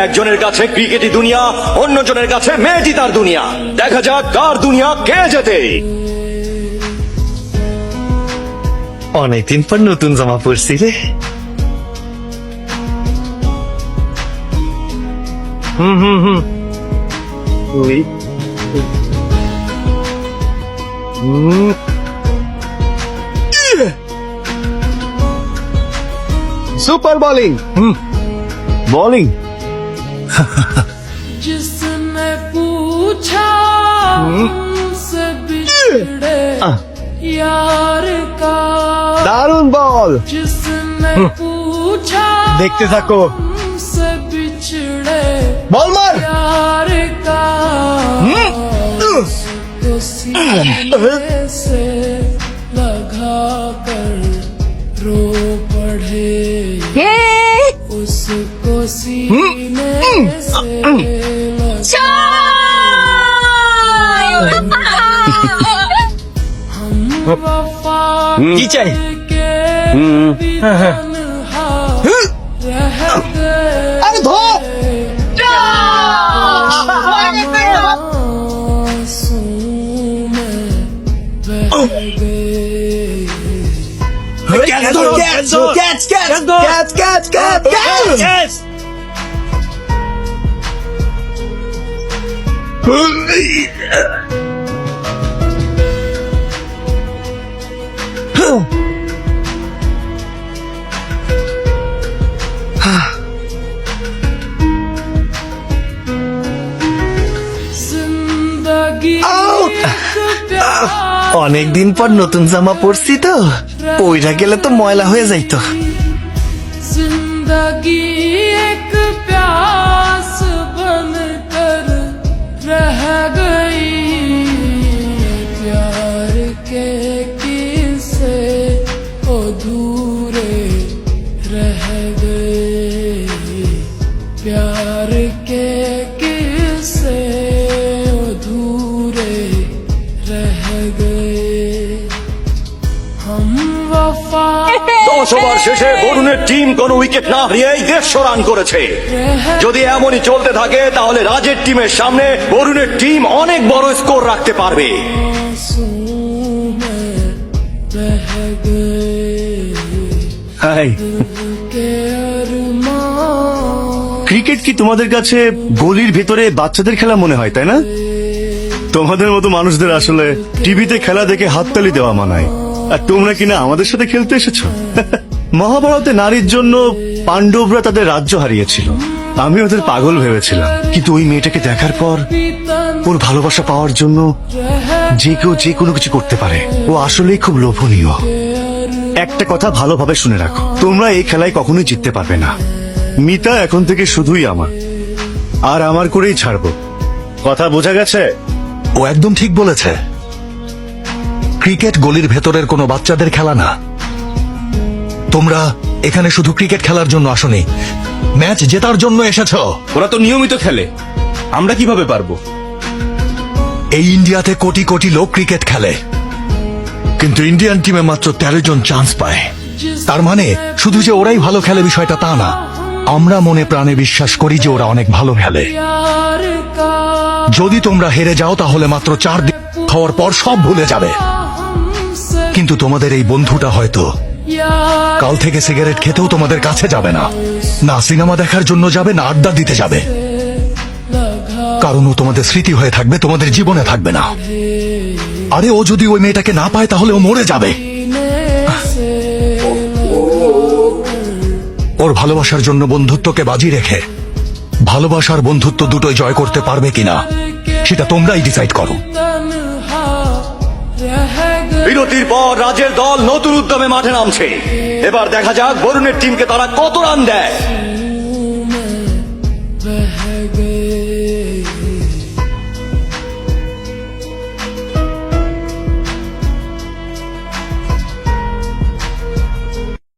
একজনের কাছে ক্রিকেটই দুনিয়া, অন্যজনের কাছে মেয়েটি তার দুনিয়া। দেখা যাক কার দুনিয়া কে জেতে। অনেকদিন পর নতুন জামা পরছি রে। सुपर बॉलिंग बॉलिंग जिसने पूछा हमसे बिछड़े यार का, दारुण बॉल जिसने पूछा देखते थको हमसे बिछड़े बॉल मार यार का, उसको सीने से लगा कर रो पड़े, उसको सीने से हम वफा की चाहिए के तन्हा रह गए, अरे धो आंसू में बह गए। कैच जिंदगी অনেকদিন পর নতুন জামা পরছি তো, পইরা গেলে তো ময়লা হয়ে যাইতো। जिंदगी एक प्यास बनकर रह गई, प्यार के किस्से अधूरे रह गए, प्यार के किस्से अधूरे रह गए, हम वफा 10 ওভার শেষে বরুণের টিম কোনো উইকেট না হারিয়েই 150 রান করেছে। যদি এমনই চলতে থাকে তাহলে রাজের টিমের সামনে বরুণের টিম অনেক বড় স্কোর রাখতে পারবে। आंसू में बह गए হাই, के अरमान, ক্রিকেট কি তোমাদের কাছে গলির ভেতরে বাচ্চাদের খেলা মনে হয়, তাই না? তোমাদের মতো মানুষদের আসলে টিভিতে খেলা দেখে হাততালি দেওয়া মানায়, আর তোমরা কিনা আমাদের সাথে খেলতে এসেছো। মহাভারতে নারীর জন্য পাণ্ডবরা তাদের রাজ্য হারিয়েছিল, আমি ওদের পাগল ভেবেছিলাম, কিন্তু ওই মেয়েটাকে দেখার পর ওর ভালোবাসা পাওয়ার জন্য যে কেউ যে কোনো কিছু করতে পারে। ও আসলেই খুব লোভনীয়। একটা কথা ভালোভাবে শুনে রাখো, তোমরা এই খেলায় কখনোই জিততে পারবে না। মিতা এখন থেকে শুধুই আমার, আর আমার করেই ছাড়বো। কথা বোঝা গেছে? ও একদম ঠিক বলেছে। ক্রিকেট গলির ভেতরের কোনো বাচ্চাদের খেলা না। তোমরা এখানে শুধু ক্রিকেট খেলার জন্য আসোনি, ম্যাচ জেতার জন্য এসেছো। ওরা তো নিয়মিত খেলে, আমরা কিভাবে পারবো? এই ইন্ডিয়াতে কোটি কোটি লোক ক্রিকেট খেলে, কিন্তু ইন্ডিয়ান টিমে মাত্র 13 জন চান্স পায়। তার মানে শুধু যে ওরাই ভালো খেলে বিষয়টা তা না, আমরা মনে প্রাণে বিশ্বাস করি যে ওরা অনেক ভালো খেলে। प्यार का যদি তোমরা হেরে যাও তাহলে মাত্র 4 দিন খাওয়ার পর সব ভুলে যাবে, हमसे কিন্তু তোমাদের এই বন্ধুটা হয়তো यार কাল থেকে সিগারেট খেতেও তোমাদের কাছে যাবে না, না সিনেমা দেখার জন্য যাবে, না আড্ডা দিতে যাবে, लगा কারণ ও তোমাদের স্মৃতি হয়ে থাকবে, তোমাদের জীবনে থাকবে না। আরে ও যদি ওই মেয়েটাকে না পায় তাহলে ও মরে যাবে। से ওর ভালোবাসার জন্য বন্ধুত্বকে বাজি রেখে ভালোবাসার বন্ধুত্ব দুটোই জয় করতে পারবে কিনা সেটা তোমরাই ডিসাইড করো। तन्हा रह गए, বিরতির পর রাজের দল নতুন উদ্যমে মাঠে নামছে। এবার দেখা যাক বরুণের টিমকে তারা কত রান দেয়। बह गए।